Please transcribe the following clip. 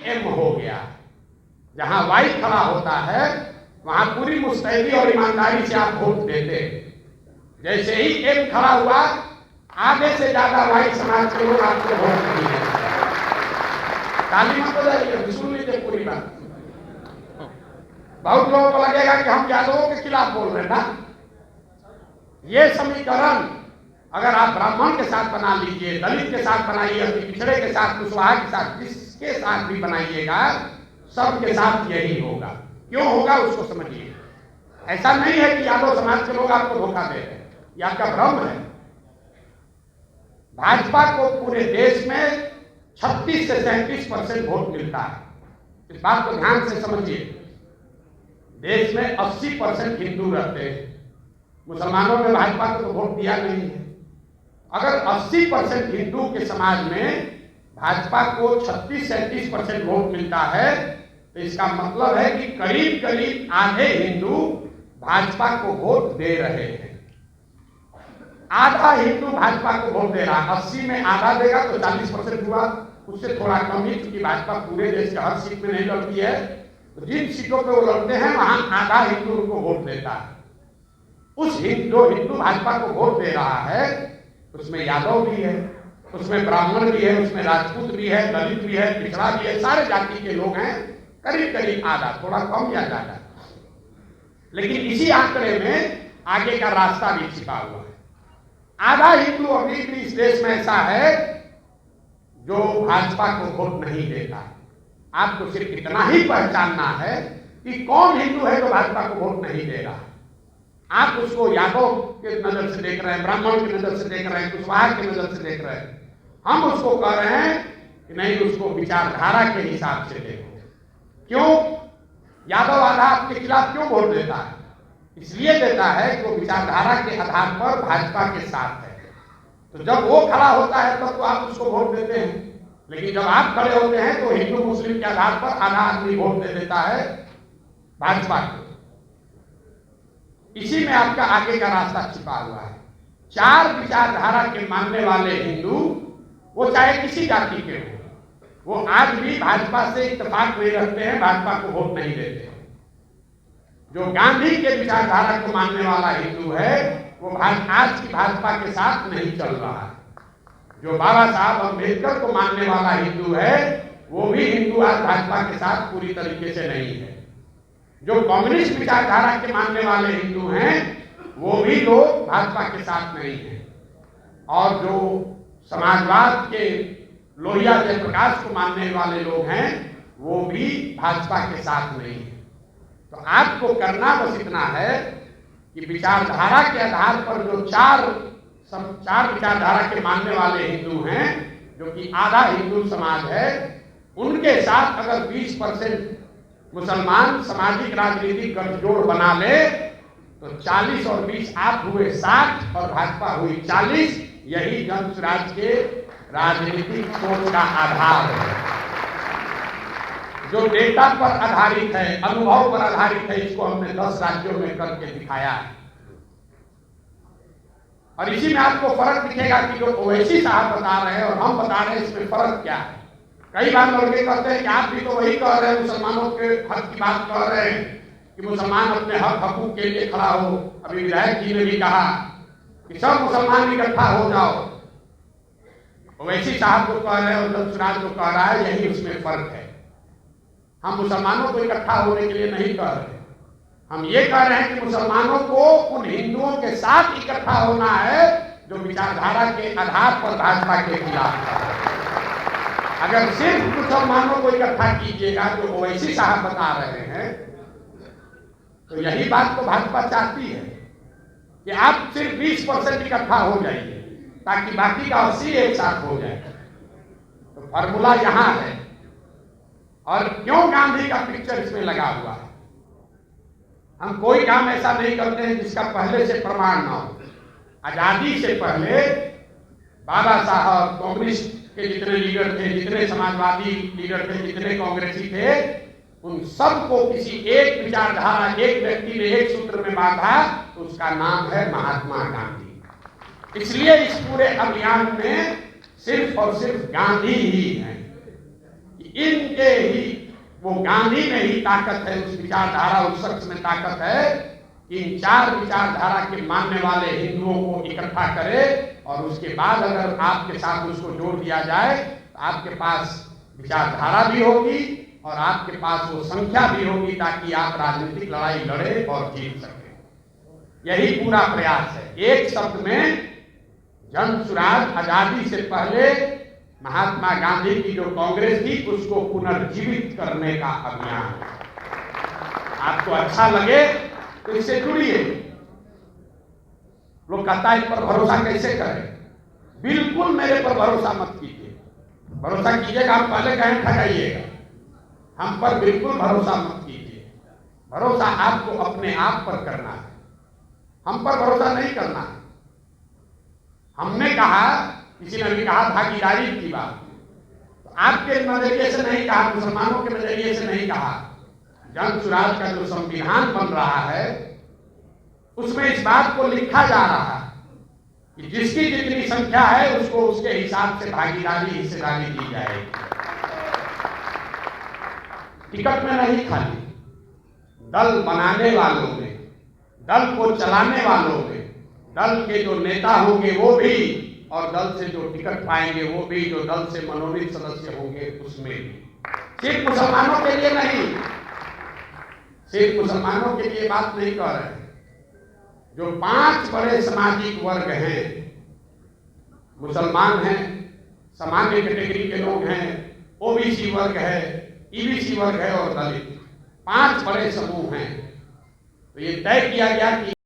M हो गया। जहां वाई खड़ा होता है वहां पूरी मुस्तैदी और ईमानदारी से आप वोट देते। जैसे ही एम खड़ा हुआ, आधे से ज्यादा वाई समाज के लोग आपको वोट नहीं देते। ताली मत बजाइए, सुन लीजिए पूरी बात। बहुत लोगों को लगेगा कि हम यादवों के खिलाफ बोल रहे हैं ना। ये समीकरण अगर आप ब्राह्मण के साथ बना लीजिए, दलित के साथ बनाइए, पिछड़े के साथ, कुशवाहा के साथ, जिसके साथ भी बनाइएगा, सबके साथ यही होगा। क्यों होगा उसको समझिए। ऐसा नहीं है कि यादव समाज के लोग आपको धोखा दे रहे हैं, यह आपका भ्रम है। भाजपा को पूरे देश में 36 से 37% वोट मिलता है। इस बात को ध्यान से समझिए। देश में 80% हिंदू रहते हैं, मुसलमानों ने भाजपा को तो वोट दिया नहीं है। अगर 80% हिंदू के समाज में भाजपा को 36-37% वोट मिलता है, तो इसका मतलब है कि करीब करीब आधे हिंदू भाजपा को वोट दे रहे हैं। आधा हिंदू भाजपा को वोट दे रहा है। 80 में आधा देगा तो 40% हुआ, उससे थोड़ा कम ही, क्योंकि भाजपा पूरे देश के हर सीट में नहीं लड़ती है। तो जिन सीटों पे वो लड़ते हैं वहां आधा हिंदू उनको वोट देता है। उस हिंदू भाजपा को वोट दे रहा है, उसमें यादव भी है, उसमें ब्राह्मण भी है, उसमें राजपूत भी है, दलित भी है, पिछड़ा भी है, सारे जाति के लोग हैं। करीब करीब आधा, थोड़ा कम या ज्यादा। लेकिन इसी आंकड़े में आगे का रास्ता भी छिपा हुआ है। आधा हिंदू अभी भी इस देश में ऐसा है जो भाजपा को वोट नहीं देता। आपको सिर्फ इतना ही पहचानना है कि कौन हिंदू है जो भाजपा को वोट नहीं दे रहा है। आप उसको यादव के नजर से देख रहे हैं, ब्राह्मण की नजर से देख रहे हैं, कुशवाहा की नजर से देख रहे हैं। हम उसको कह रहे हैं कि नहीं, उसको विचारधारा के हिसाब से देखो। क्यों? यादव आधा आपके खिलाफ क्यों वोट देता है? इसलिए देता है कि वो विचारधारा के आधार पर भाजपा के साथ है। तो जब वो खड़ा होता है तब तो आप उसको वोट देते हैं, लेकिन जब आप खड़े होते हैं तो हिंदू मुस्लिम के आधार पर आधा आदमी वोट दे देता है भाजपा को। इसी में आपका आगे का रास्ता छिपा हुआ है। 4 विचारधारा के मानने वाले हिंदू, वो चाहे किसी जाति के हो, वो आज भी भाजपा से इत्तेफाक नहीं रखते हैं, भाजपा को वोट नहीं देते। जो गांधी के विचारधारा को मानने वाला हिंदू है, वो आज की भाजपा के साथ नहीं चल रहा है। जो बाबा साहब अम्बेडकर को मानने वाला हिंदू है, वो भी हिंदू आज भाजपा के साथ पूरी तरीके से नहीं है। जो कम्युनिस्ट विचारधारा के मानने वाले हिंदू हैं, वो भी लोग भाजपा के साथ नहीं है। और जो समाजवाद के लोहिया जयप्रकाश को मानने वाले लोग हैं, वो भी भाजपा के साथ नहीं है। तो आपको करना बस इतना है कि विचारधारा के आधार पर जो 4 विचारधारा के मानने वाले हिंदू हैं, जो कि आधा हिंदू समाज है, उनके साथ अगर 20% मुसलमान सामाजिक राजनीतिक गठजोड़ बना ले तो 40 और 20 आप हुए 60 और भाजपा हुई 40। यही जन स्वराज के राजनीतिक सोच का आधार है, जो डेटा पर आधारित है, अनुभव पर आधारित है। इसको हमने 10 राज्यों में करके दिखाया है। और इसी में आपको फर्क दिखेगा कि जो ओवैसी साहब बता रहे हैं और हम बता रहे हैं, इसमें फर्क क्या है। कई बार लड़के कहते हैं कि आप भी तो वही कह रहे हैं, मुसलमानों के हक की बात कह रहे हैं कि मुसलमान अपने हक हकूक के लिए खड़ा हो। अभी विधायक जी ने भी कहा कि सब मुसलमान इकट्ठा हो जाओ। ओवैसी साहब को कह रहे हैं और जन को कह रहा है, यही उसमें फर्क है। हम मुसलमानों को इकट्ठा होने के लिए नहीं कह रहे, हम ये कह रहे हैं कि मुसलमानों को उन हिंदुओं के साथ इकट्ठा होना है जो विचारधारा के आधार पर भाजपा के खिलाफ है। अगर सिर्फ मुसलमानों को इकट्ठा कीजिएगा जो ओवैसी साहब बता रहे हैं, तो यही बात तो भाजपा चाहती है कि आप सिर्फ 20% इकट्ठा हो जाइए ताकि बाकी का 80 एक साथ हो जाए। तो फॉर्मूला यहां है। और क्यों गांधी का पिक्चर इसमें लगा हुआ है? हम कोई काम ऐसा नहीं करते हैं जिसका पहले से प्रमाण ना हो। आजादी से पहले बाबा साहब, कम्युनिस्ट के जितने लीडर थे, जितने समाजवादी लीडर थे, जितने कांग्रेसी थे, उन सबको किसी एक विचारधारा, एक व्यक्ति ने एक सूत्र में बांधा, तो उसका नाम है महात्मा गांधी। इसलिए इस पूरे अभियान में सिर्फ और सिर्फ गांधी ही है। इनके ही वो गांधी में ही ताकत है, उस विचारधारा उस शख्स में ताकत है कि इन चार विचारधारा के मानने वाले हिंदुओं को इकट्ठा करे और उसके बाद अगर आपके साथ उसको जोड़ दिया जाए तो आपके पास विचारधारा भी होगी और आपके पास वो संख्या भी होगी ताकि आप राजनीतिक लड़ाई लड़े और जीत सके। यही पूरा प्रयास है। एक शब्द में जन सुराज आजादी से पहले महात्मा गांधी की जो कांग्रेस थी उसको पुनर्जीवित करने का अभियान है। आपको अच्छा लगे तो इससे जुड़िए। लोग कहता है इस पर भरोसा कैसे करें? बिल्कुल मेरे पर भरोसा मत कीजिए। भरोसा कीजिएगा आप पहले कहें ठगाइएगा। हम पर बिल्कुल भरोसा मत कीजिए। भरोसा आपको अपने आप पर करना है, हम पर भरोसा नहीं करना है। हमने कहा, किसी ने भी कहा भागीदारी की बात, तो आपके नजरिए से नहीं कहा, मुसलमानों के नजरिए से नहीं कहा। जन सुराज का जो संविधान बन रहा है उसमें इस बात को लिखा जा रहा है कि जिसकी जितनी संख्या है उसको उसके हिसाब से भागीदारी हिस्सेदारी दी जाएगी। टिकट में नहीं, खाली दल बनाने वालों में, दल को चलाने वालों में, दल के जो नेता होंगे वो भी और दल से जो टिकट पाएंगे वो भी, जो दल से मनोनीत सदस्य होंगे उसमें भी। सिर्फ मुसलमानों के लिए नहीं, सिर्फ मुसलमानों के लिए बात नहीं कर रहे हैं। जो 5 बड़े सामाजिक वर्ग हैं, मुसलमान हैं, सामान्य कैटेगरी के लोग हैं, ओबीसी वर्ग है, ईबीसी वर्ग है और दलित, 5 बड़े समूह हैं। तो ये तय किया गया कि